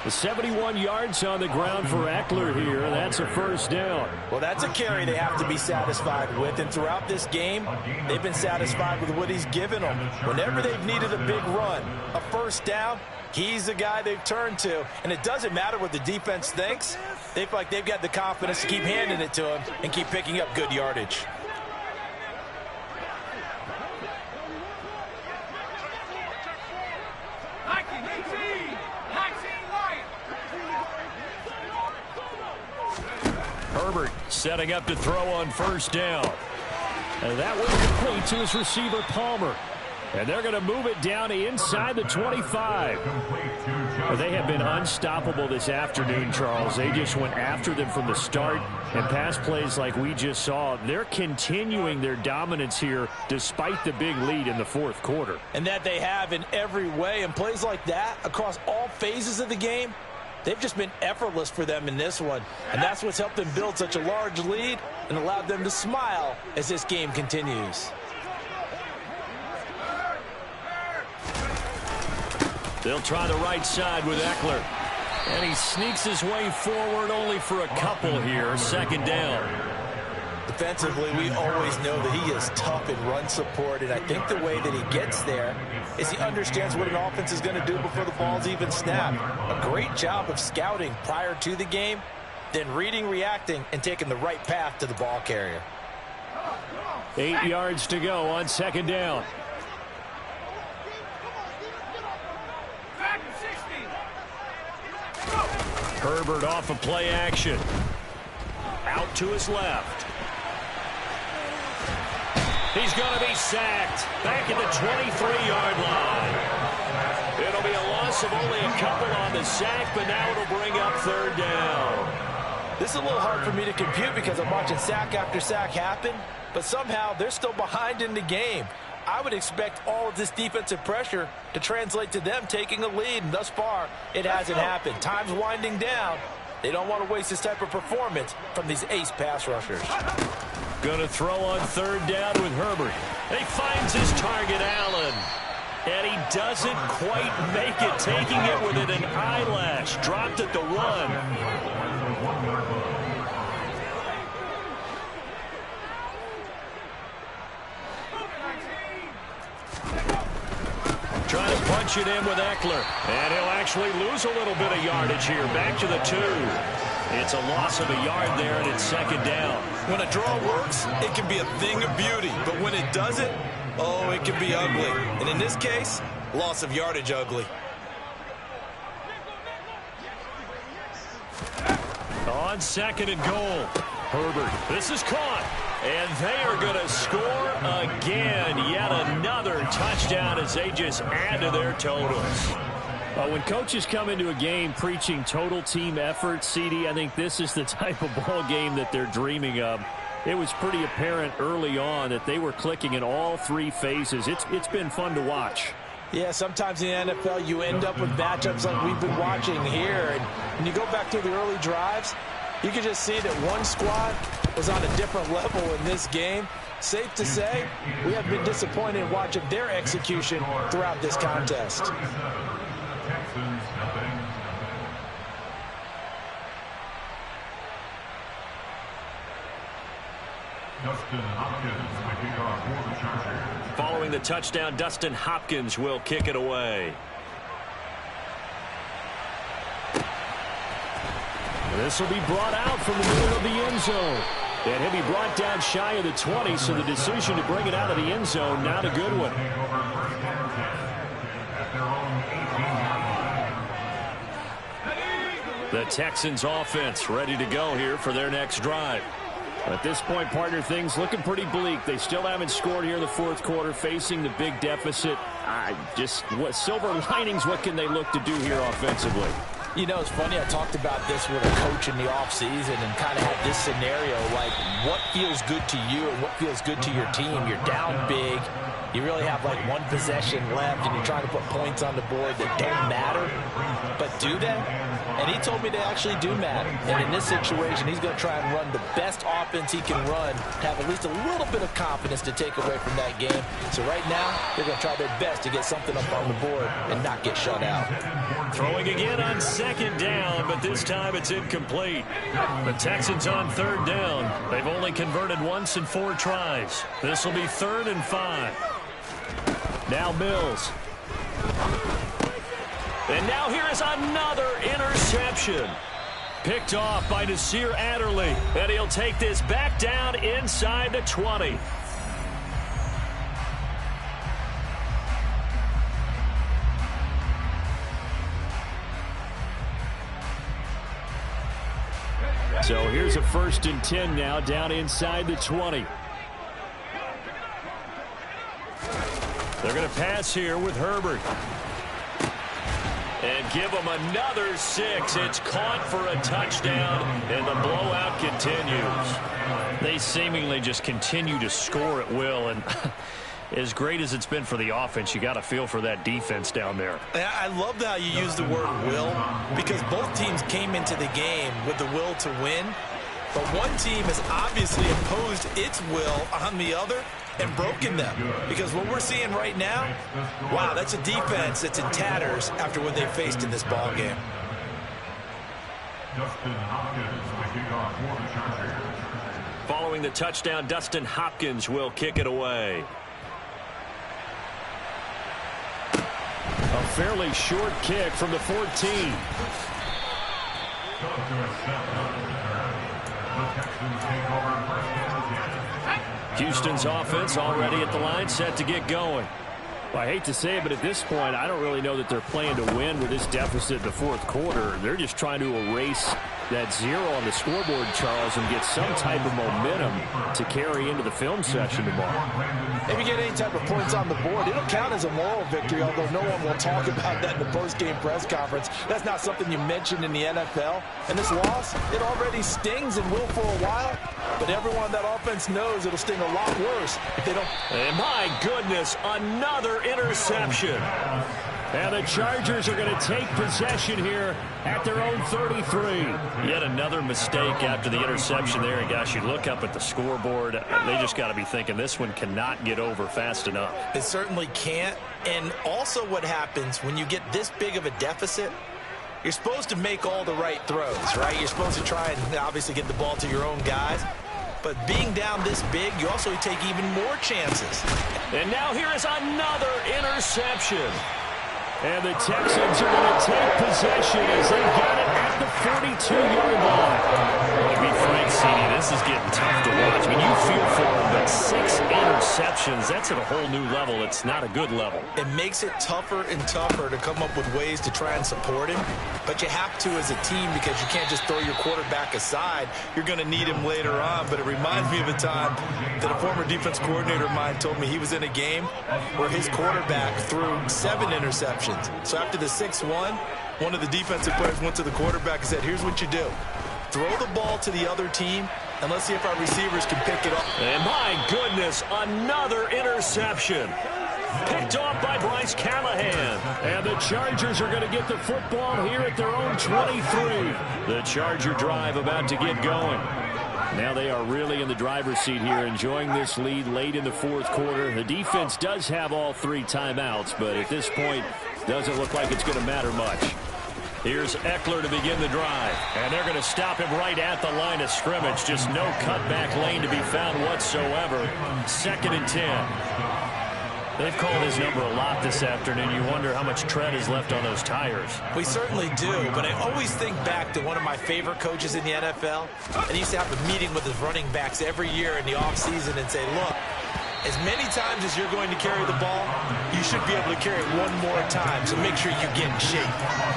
The 71 yards on the ground for Eckler here. That's a 1st down. Well, that's a carry they have to be satisfied with. And throughout this game, they've been satisfied with what he's given them. Whenever they've needed a big run, a 1st down, he's the guy they've turned to. And it doesn't matter what the defense thinks. They feel like they've got the confidence to keep handing it to him and keep picking up good yardage. Herbert setting up to throw on 1st down. And that was complete to his receiver, Palmer. And they're going to move it down inside the 25. They have been unstoppable this afternoon, Charles. They just went after them from the start. And pass plays like we just saw, they're continuing their dominance here despite the big lead in the 4th quarter. And that they have in every way. And plays like that across all phases of the game, they've just been effortless for them in this one. And that's what's helped them build such a large lead and allowed them to smile as this game continues. They'll try the right side with Eckler. And he sneaks his way forward only for a couple here. 2nd down. Defensively, we always know that he is tough in run support, and I think the way that he gets there is he understands what an offense is going to do before the ball's even snapped. A great job of scouting prior to the game, then reading, reacting, and taking the right path to the ball carrier. 8 yards to go on 2nd down. Herbert off of play action. Out to his left. He's going to be sacked. Back at the 23-yard line. It'll be a loss of only a couple on the sack, but now it'll bring up 3rd down. This is a little hard for me to compute because I'm watching sack after sack happen, but somehow they're still behind in the game. I would expect all of this defensive pressure to translate to them taking a lead, and thus far, it hasn't happened. Time's winding down. They don't want to waste this type of performance from these ace pass rushers. Going to throw on third down with Herbert. He finds his target, Allen. And he doesn't quite make it, taking it within an eyelash. Dropped at the 1. Trying to punch it in with Eckler. And he'll actually lose a little bit of yardage here. Back to the 2. It's a loss of a yard there, and it's second down. When a draw works, it can be a thing of beauty. But when it doesn't, oh, it can be ugly. And in this case, loss of yardage ugly. On second and goal. Herbert. This is caught. And they are going to score again. Yet another touchdown as they just add to their totals. When coaches come into a game preaching total team effort, CD, I think this is the type of ball game that they're dreaming of. It was pretty apparent early on that they were clicking in all 3 phases. It's been fun to watch. Yeah, sometimes in the NFL you end up with matchups like we've been watching here. And when you go back to the early drives, you can just see that one squad was on a different level in this game. Safe to say, we have been disappointed watching their execution throughout this contest. Following the touchdown, Dustin Hopkins will kick it away. This will be brought out from the middle of the end zone. And he'll be brought down shy of the 20, so the decision to bring it out of the end zone, not a good one. The Texans offense ready to go here for their next drive. At this point, partner, things looking pretty bleak. They still haven't scored here in the fourth quarter, facing the big deficit. What silver linings, what can they look to do here offensively? You know, it's funny, I talked about this with a coach in the offseason and kind of had this scenario, like what feels good to you and what feels good to your team. You're down big. You really have like one possession left, and you're trying to put points on the board that don't matter. But do they? And he told me they actually do matter. And in this situation, he's going to try and run the best offense he can run to have at least a little bit of confidence to take away from that game. So right now, they're going to try their best to get something up on the board and not get shut out. Throwing again on second down, but this time it's incomplete. The Texans on third down. They've only converted once in 4 tries. This will be 3rd and 5. Now Mills. And now here is another interception. Picked off by Nasir Adderley. And he'll take this back down inside the 20. So here's a 1st and 10 now, down inside the 20. They're going to pass here with Herbert. And give them another 6. It's caught for a touchdown, and the blowout continues. They seemingly just continue to score at will, and as great as it's been for the offense, you got to feel for that defense down there. I love how you use the word will, because both teams came into the game with the will to win, but one team has obviously imposed its will on the other and broken them. Because what we're seeing right now, wow, that's a defense that's in tatters after what they faced in this ball game. Following the touchdown, Dustin Hopkins will kick it away. A fairly short kick from the 14. Houston's offense already at the line, set to get going. Well, I hate to say it, but at this point, I don't really know that they're playing to win with this deficit in the fourth quarter. They're just trying to erase that 0 on the scoreboard, Charles, and get some type of momentum to carry into the film session tomorrow. If you get any type of points on the board, it'll count as a moral victory, although no one will talk about that in the post-game press conference. That's not something you mentioned in the NFL. And this loss, it already stings and will for a while, but everyone on that offense knows it'll sting a lot worse if they don't. And my goodness, another interception. And the Chargers are going to take possession here at their own 33. Yet another mistake after the interception there. And, gosh, you look up at the scoreboard, they just got to be thinking this one cannot get over fast enough. It certainly can't. And also what happens when you get this big of a deficit, you're supposed to make all the right throws, right? You're supposed to try and obviously get the ball to your own guys. But being down this big, you also take even more chances. And now here is another interception. And the Texans are going to take possession as they got it at the 42-yard line. To be frank, CD, this is getting tough to watch. I mean, you feel for him, but 6 interceptions, that's at a whole new level. It's not a good level. It makes it tougher and tougher to come up with ways to try and support him. But you have to as a team because you can't just throw your quarterback aside. You're going to need him later on. But it reminds me of a time that a former defense coordinator of mine told me he was in a game where his quarterback threw 7 interceptions. So after the 6-1, one of the defensive players went to the quarterback and said, here's what you do. Throw the ball to the other team, and let's see if our receivers can pick it up. And my goodness, another interception. Picked off by Bryce Callahan. And the Chargers are going to get the football here at their own 23. The Charger drive about to get going. Now they are really in the driver's seat here, enjoying this lead late in the fourth quarter. The defense does have all 3 timeouts, but at this point, doesn't look like it's going to matter much. Here's Eckler to begin the drive. And they're going to stop him right at the line of scrimmage. Just no cutback lane to be found whatsoever. 2nd and 10. They've called his number a lot this afternoon. You wonder how much tread is left on those tires. We certainly do, but I always think back to one of my favorite coaches in the NFL. And he used to have a meeting with his running backs every year in the offseason and say, look, as many times as you're going to carry the ball, you should be able to carry it one more time, so make sure you get in shape.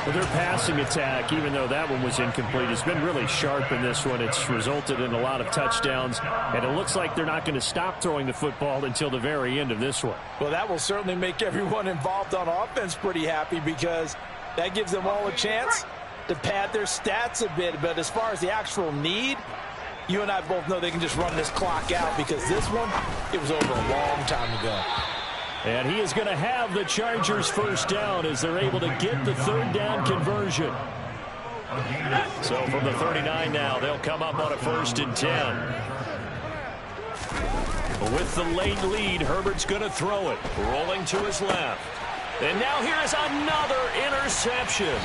Well, their passing attack, even though that one was incomplete, has been really sharp in this one. It's resulted in a lot of touchdowns, and it looks like they're not going to stop throwing the football until the very end of this one. Well, that will certainly make everyone involved on offense pretty happy because that gives them all a chance to pad their stats a bit. But as far as the actual need, you and I both know they can just run this clock out because this one, it was over a long time ago. And he is going to have the Chargers first down as they're able to get the 3rd down conversion. So from the 39 now, they'll come up on a 1st and 10. With the late lead, Herbert's going to throw it. Rolling to his left. And now here is another interception.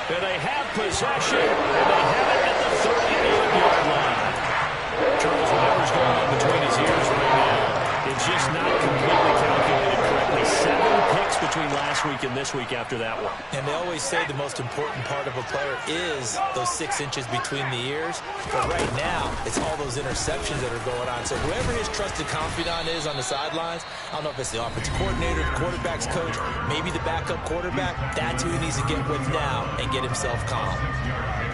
And they have possession, and they have it at the 38-yard line. Charles, whatever's going on between his ears right now, it's just not completely calculated correctly. 7 picks between last week and this week after that one. And they always say the most important part of a player is those 6 inches between the ears. But right now, it's all those interceptions that are going on. So whoever his trusted confidant is on the sidelines, I don't know if it's the offensive coordinator, the quarterback's coach, maybe the backup quarterback, that's who he needs to get with now and get himself calm.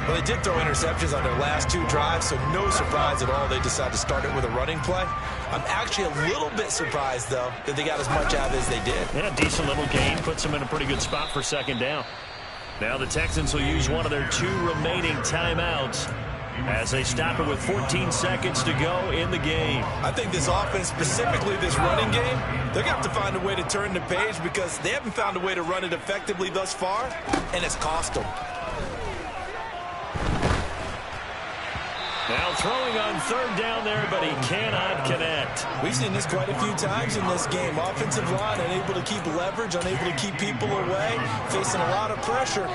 Well, they did throw interceptions on their last 2 drives, so no surprise at all they decided to start it with a running play. I'm actually a little bit surprised, though, that they got as much out of it as they did. Yeah, decent little gain. Puts them in a pretty good spot for 2nd down. Now the Texans will use one of their 2 remaining timeouts as they stop it with 14 seconds to go in the game. I think this offense, specifically this running game, they're going to have to find a way to turn the page because they haven't found a way to run it effectively thus far, and it's cost them. Now throwing on 3rd down there, but he cannot connect. We've seen this quite a few times in this game. Offensive line unable to keep leverage, unable to keep people away, facing a lot of pressure.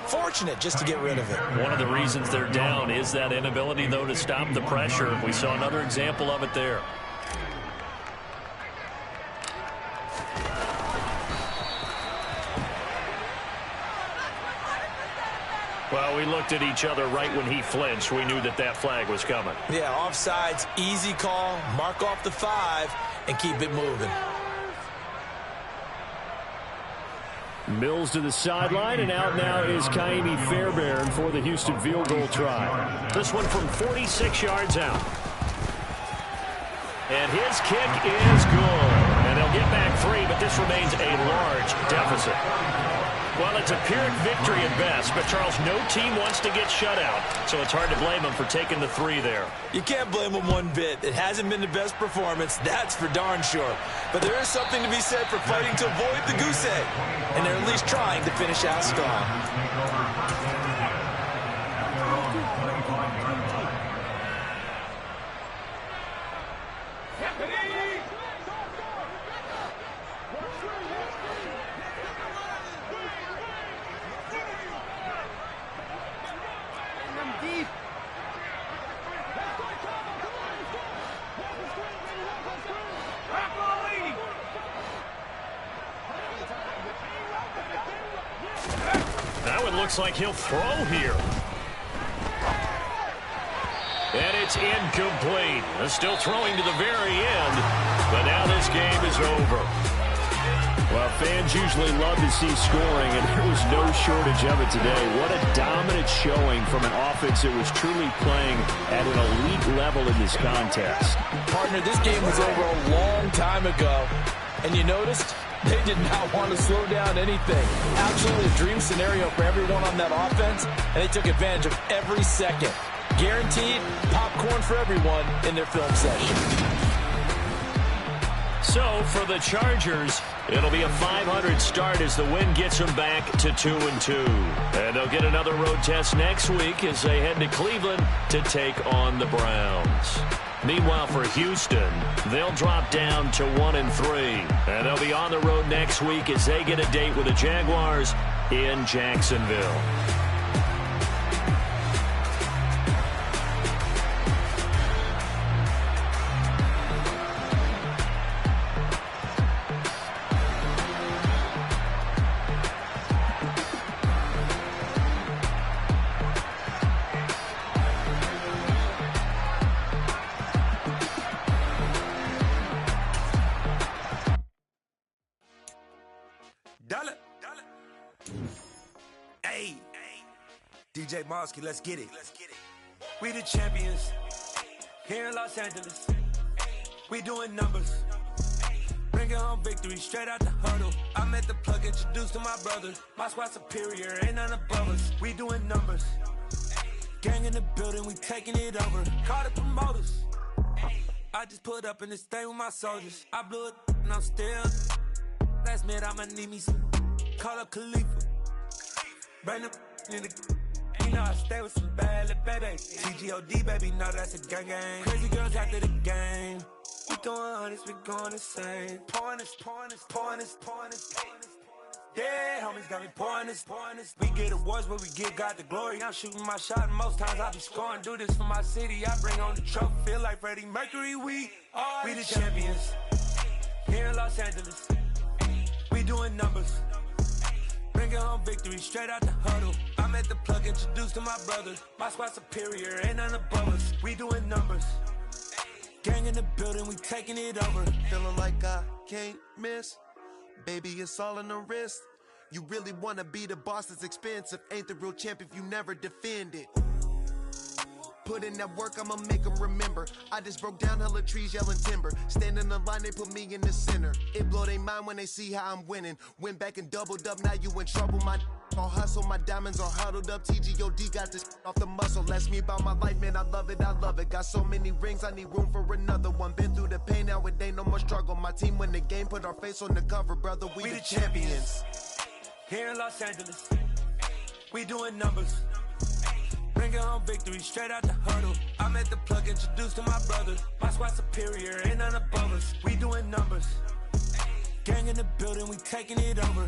Fortunate just to get rid of it. One of the reasons they're down is that inability, though, to stop the pressure. We saw another example of it there. Well, we looked at each other right when he flinched. We knew that that flag was coming. Yeah, offsides, easy call, mark off the 5, and keep it moving. Mills to the sideline, and out now is Kaimi Fairbairn for the Houston field goal try. This one from 46 yards out. And his kick is good. And they'll get back 3, but this remains a large deficit. Well, it's a Pyrrhic victory at best, but Charles, no team wants to get shut out, so it's hard to blame them for taking the 3 there. You can't blame them one bit. It hasn't been the best performance, that's for darn sure. But there is something to be said for fighting to avoid the goose egg, and they're at least trying to finish out strong. Looks like he'll throw here. And it's incomplete. Still throwing to the very end, but now this game is over. Well, fans usually love to see scoring, and there was no shortage of it today. What a dominant showing from an offense that was truly playing at an elite level in this contest. Partner, this game was over a long time ago, and you noticed they did not want to slow down anything. Absolutely a dream scenario for everyone on that offense, and they took advantage of every second. Guaranteed popcorn for everyone in their film session. So for the Chargers, it'll be a 500 start as the win gets them back to 2-2. And they'll get another road test next week as they head to Cleveland to take on the Browns. Meanwhile, for Houston, they'll drop down to 1-3. And they'll be on the road next week as they get a date with the Jaguars in Jacksonville. DJ Mosky, let's get it. We the champions here in Los Angeles. We doing numbers. Bringing home victory straight out the huddle. I'm at the plug, introduced to my brother. My squad superior, ain't none above us. We doing numbers. Gang in the building, we taking it over. Call the promoters. I just put up in this thing with my soldiers. I blew it and I'm still. Last minute I'ma need me some. Call up Khalifa. Bring them in the. You know I stay with some bad little baby. TGOD, baby, no, that's a gang gang. Crazy girls after the game. We doing hundreds, we going insane. Pouring this. Yeah, homies got me pouring this. We get awards, but we give God the glory. I'm shooting my shot, and most times I be scoring. Do this for my city, I bring on the trophy. Feel like Freddie Mercury, we the champions. Here in Los Angeles, we doing numbers. Bringing home victory straight out the huddle. I'm at the plug, introduced to my brother. My squad superior, ain't none above us. We doing numbers. Gang in the building, we taking it over. Feeling like I can't miss. Baby, it's all in the wrist. You really wanna be the boss, that's expensive. Ain't the real champ if you never defend it. Put in that work, I'ma make them remember. I just broke down hella trees, yelling timber. Stand in the line, they put me in the center. It blow they mind when they see how I'm winning. Went back and doubled up, now you in trouble. My all hustle, my diamonds are huddled up. TGOD got this off the muscle. Ask me about my life, man, I love it. Got so many rings, I need room for another one. Been through the pain, now it ain't no more struggle. My team win the game, put our face on the cover, brother. We the champions. Here in Los Angeles, we doing numbers. Bringing home victory straight out the huddle. I'm at the plug, introduced to my brother. My squad superior, ain't none above us. We doing numbers. Gang in the building, we taking it over.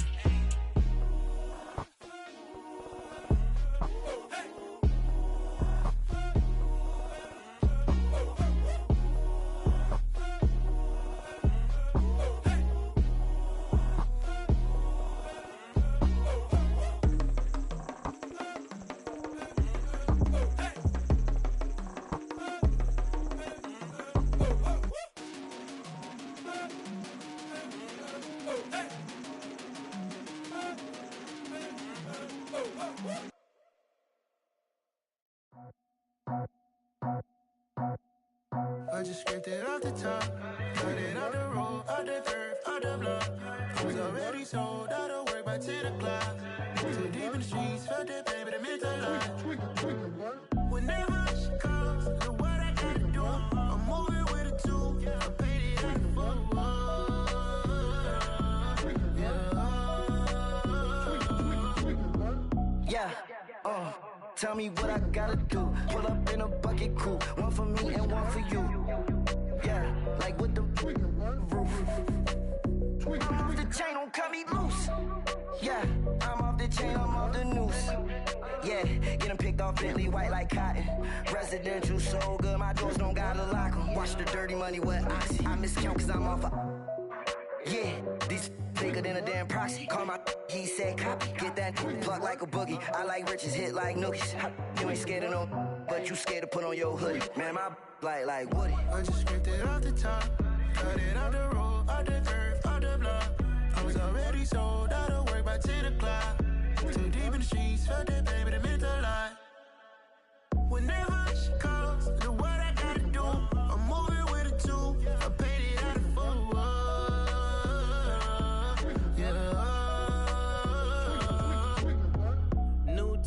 I just scraped it off the top, got it off the road, off the curve, off the block. I was already sold out of work by 10 o'clock. Too deep in the streets, felt that pain, but it meant a lot. Whenever she calls, know what I gotta do. I'm moving with a two, I paid it out of full. Yeah, tell me what I gotta do. Pull up in a bucket crew, one for me and one for you. Yeah, like with the roof. I'm off the chain, don't cut me loose. Yeah, I'm off the chain, I'm off the noose. Yeah, getting picked off Bentley white like cotton. Residential so good, my doors don't gotta lock 'em. Watch the dirty money with Oxy. I miscount cause I'm off yeah, these bigger than a damn proxy. Call my he said copy. Get that plug like a boogie. I like riches, hit like nookies. You ain't scared of no, but you scared to put on your hoodie. Man, my like Woody. I just scraped it off the top, cut it off the road, off the curve, off the block. I was already sold out of work by 10 o'clock. Too deep in the streets, felt that pain, but it meant a lot. Whenever she calls, know what I gotta do. I'm moving with a two, I paid it out of full.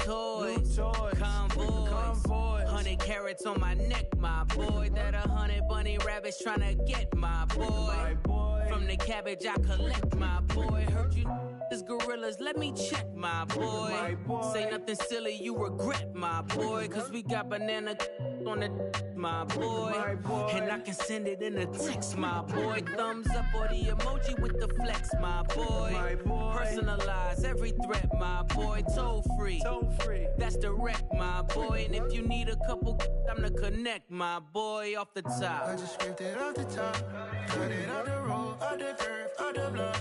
Toys, convoys, 100 carats on my neck, my boy. That 100 bunny rabbits tryna get my boy. From the cabbage I collect, my boy. Heard you is gorillas, let me check, my boy. Say nothing silly, you regret, my boy. Cause we got banana on the my boy. And I can send it in a text, my boy. Thumbs up or the emoji with the flex, my boy. Personalize every threat, my boy. Toll free. That's direct, my boy. And if you need a couple, I'm the connect, my boy. Off the top. I just scraped it off the top, cut it off the road, off the curve, off the block.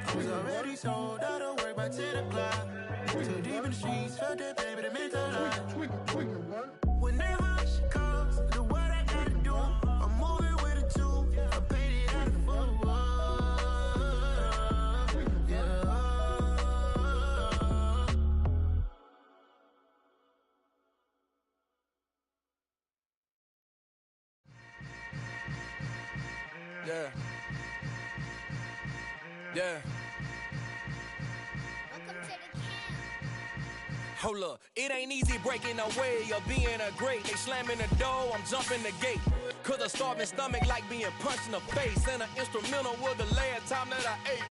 I was already sold out of work by 10 o'clock. Too deep in the streets, felt that pain, but it meant a lot. Whenever she calls, know what I gotta do. I'm moving with a two, I paid it out of full. Yeah. Yeah. Hold up, it ain't easy breaking away or being a great. They slamming the door, I'm jumping the gate. Cause a starving stomach like being punched in the face. And an instrumental was the last time that I ate.